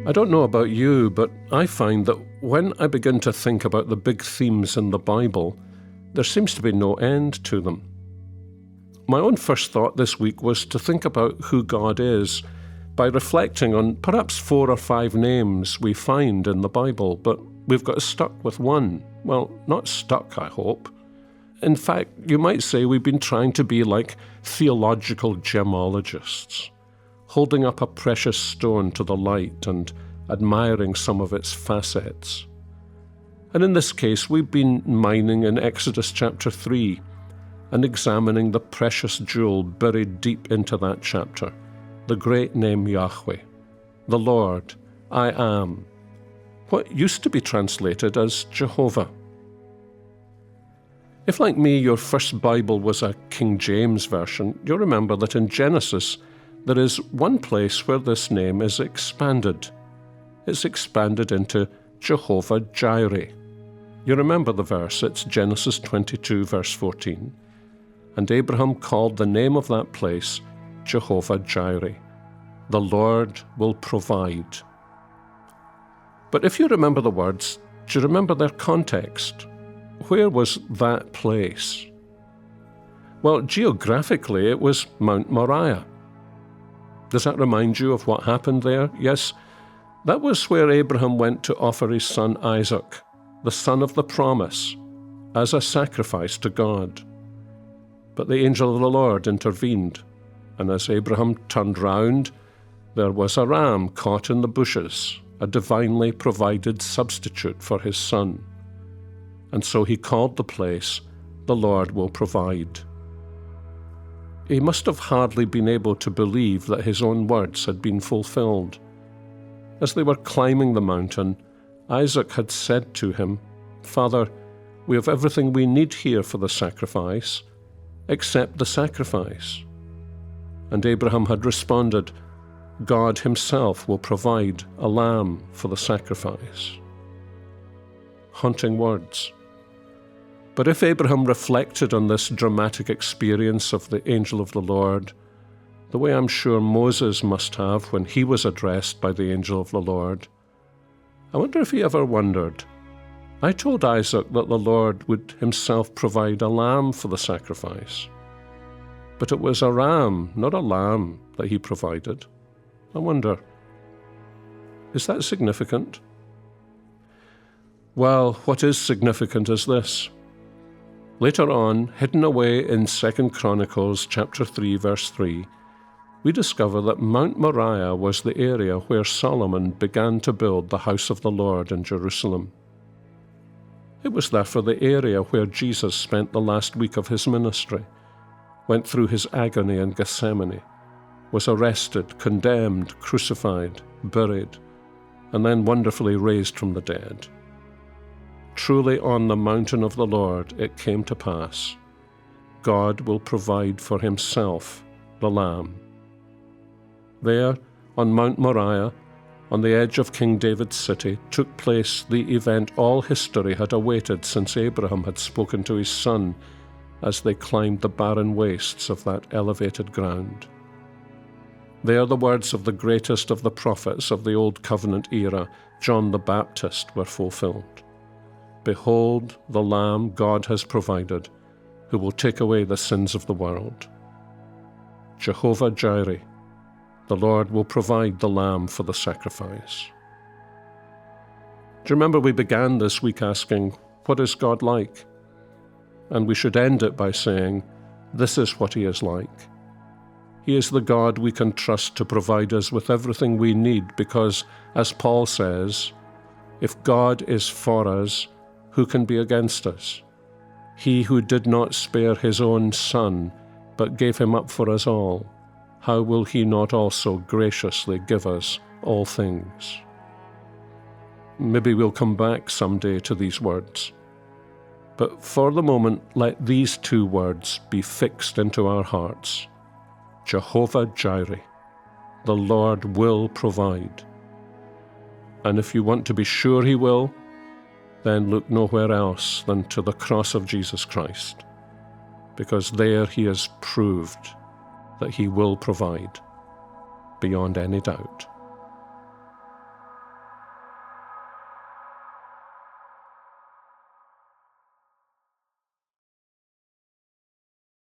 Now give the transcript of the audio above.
I don't know about you, but I find that when I begin to think about the big themes in the Bible, there seems to be no end to them. My own first thought this week was to think about who God is by reflecting on perhaps 4 or 5 names we find in the Bible, but we've got stuck with one. Well, not stuck, I hope. In fact, you might say we've been trying to be like theological gemologists, holding up a precious stone to the light and admiring some of its facets. And in this case, we've been mining in Exodus chapter 3 and examining the precious jewel buried deep into that chapter, the great name Yahweh, the Lord, I Am, what used to be translated as Jehovah. If, like me, your first Bible was a King James version, you'll remember that in Genesis, there is one place where this name is expanded. It's expanded into Jehovah Jireh. You remember the verse, it's Genesis 22, verse 14. And Abraham called the name of that place Jehovah Jireh. The Lord will provide. But if you remember the words, do you remember their context? Where was that place? Well, geographically, it was Mount Moriah. Does that remind you of what happened there? Yes, that was where Abraham went to offer his son Isaac, the son of the promise, as a sacrifice to God. But the angel of the Lord intervened, and as Abraham turned round, there was a ram caught in the bushes, a divinely provided substitute for his son. And so he called the place, the Lord will provide. He must have hardly been able to believe that his own words had been fulfilled. As they were climbing the mountain, Isaac had said to him, "Father, we have everything we need here for the sacrifice, except the sacrifice." And Abraham had responded, "God himself will provide a lamb for the sacrifice." Haunting words. But if Abraham reflected on this dramatic experience of the angel of the Lord, the way I'm sure Moses must have when he was addressed by the angel of the Lord, I wonder if he ever wondered, I told Isaac that the Lord would himself provide a lamb for the sacrifice, but it was a ram, not a lamb, that he provided. I wonder, is that significant? Well, what is significant is this. Later on, hidden away in 2 Chronicles chapter 3, verse 3, we discover that Mount Moriah was the area where Solomon began to build the house of the Lord in Jerusalem. It was therefore the area where Jesus spent the last week of his ministry, went through his agony in Gethsemane, was arrested, condemned, crucified, buried, and then wonderfully raised from the dead. Truly on the mountain of the Lord it came to pass, God will provide for himself the Lamb. There, on Mount Moriah, on the edge of King David's city, took place the event all history had awaited since Abraham had spoken to his son as they climbed the barren wastes of that elevated ground. There the words of the greatest of the prophets of the Old Covenant era, John the Baptist, were fulfilled. Behold the Lamb God has provided, who will take away the sins of the world. Jehovah Jireh, the Lord will provide the lamb for the sacrifice. Do you remember we began this week asking, what is God like? And we should end it by saying, this is what he is like. He is the God we can trust to provide us with everything we need because, as Paul says, if God is for us, who can be against us? He who did not spare his own Son, but gave him up for us all, how will he not also graciously give us all things? Maybe we'll come back someday to these words. But for the moment, let these 2 words be fixed into our hearts. Jehovah Jireh, the Lord will provide. And if you want to be sure he will, then look nowhere else than to the cross of Jesus Christ, because there he has proved that he will provide beyond any doubt.